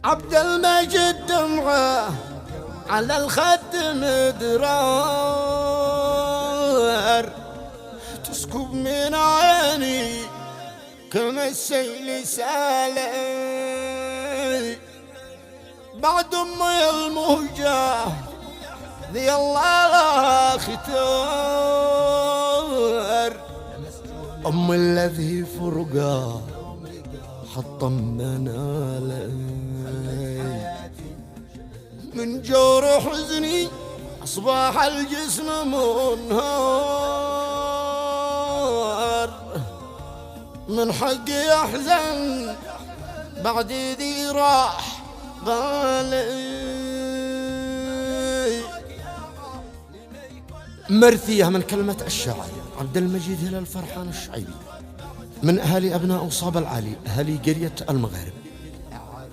عبد المجيد دمعه على الخد مدرار، تسكب من عيني كما السيل سالي. بعد امي المهجة ذي الله لا ختار، ام الذي فرقه حطمنا لي. من جور حزني أصبح الجسم منهار، من حقي أحزن بعد ذي راح غالي. مرثية من كلمة الشاعر عبد المجيد هلال الفرحان الشعيبي، من أهالي أبناء صاب العالي، أهالي قرية المغارب.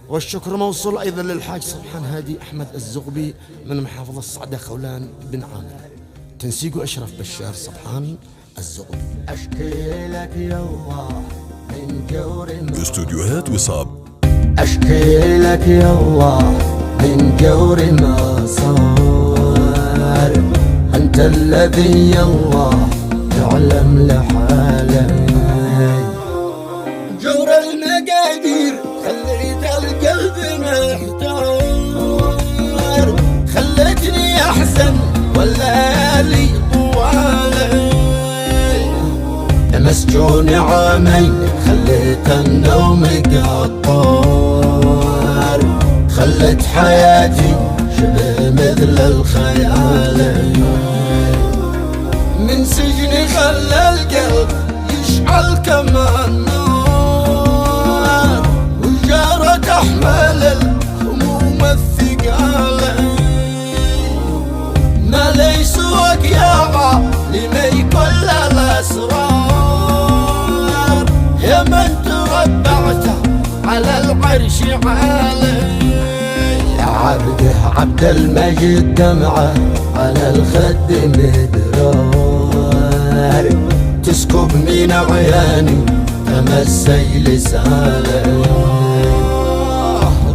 والشكر موصول أيضا للحاج سبحان هادي أحمد الزغبي من محافظة الصعدة خولان بن عامر، تنسيق أشرف بشار سبحان الزغبي. أشكي لك يا الله من جور استوديوهات وصاب. أشكي لك يا الله من جور ما صار، أنت الذي يا الله تعلم لحالي. جور المقادير خليت القلب محتار، خلتني أحزن والليالي طوالي. مسجون عامين خليت النوم قطار، خلت حياتي شبه مثل الخيال. من سجني خلى القلب يشعل كما النار، وجارة أحمل الهموم الثقالة. ما ليس سواك يا عالمي كل الأسرار، يا من تربعت على العرش عالي. يا عبده عبد المجيد دمعه على الخد مدرار، تسكب من عياني كما السيل سالي.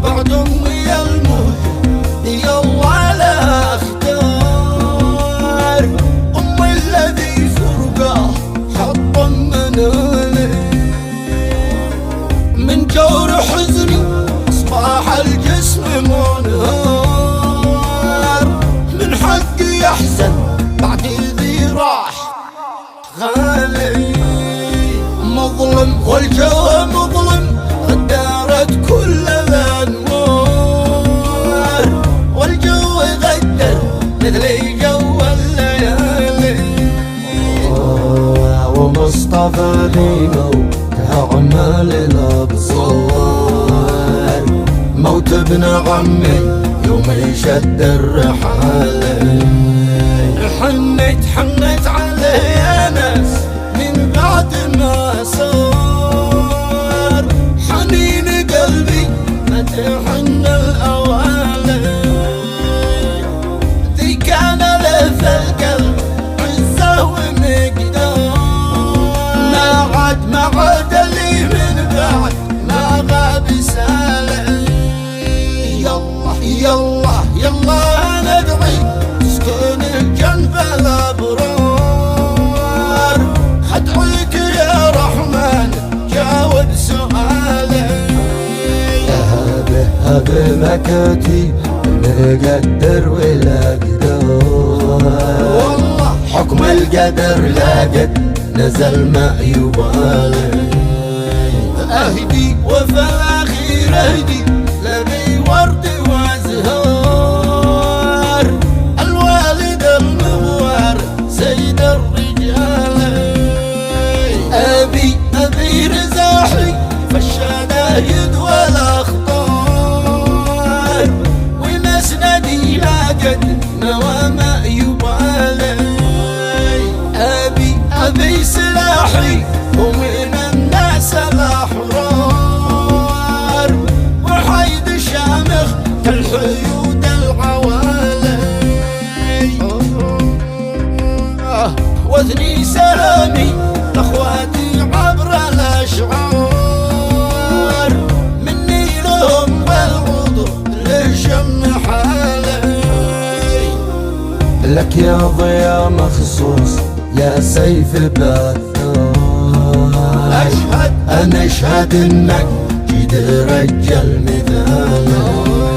بعد امي المهجة يا الله لا اختار، امي الذي فرقه حطمنا لي. من جور حزني اصبح الجسم منهار، من حقي احزن بعد ذي راح غالي. مظلم والجو مظلم غدارت كل الانوار، والجو غدر مثل جو الليالي. ومصطفى ذي موت اعمال الابصار، موت ابن عمي يوم يشد الرحال. حنت عليه يا ناس من بعد ما صار، حنين قلبي ما تحن الأوالي. ذي كان له في القلب عزة ومقدار، ما عاد لي من بعد ما غاب سالي. يلا ندعي تسكن الجنب الأبرار، أدعيك يا رحمن جاوب سؤالي. هب مكاتي مقدر ولا قدار، والله حكم القدر لا قد نزل ما يبالي. أهدي وفي الأخير أهدي لبي ورد وازهار، الوالد المغوار سيد الرجال. أبي رزاحي فالشدايد والأخطار، ومسندي لا قد نوى ما يبالي. أبي سلاحي ومن الناس الأحرار، وحيد شامخ كالحيود العوالي. واثني سلامي لاخواتي عبر الاشعار، مني لهم والعود لك يا ضياء مخصوص يا سيف البتار. أشهد أنا أشهد إنك جد رجال مثالك.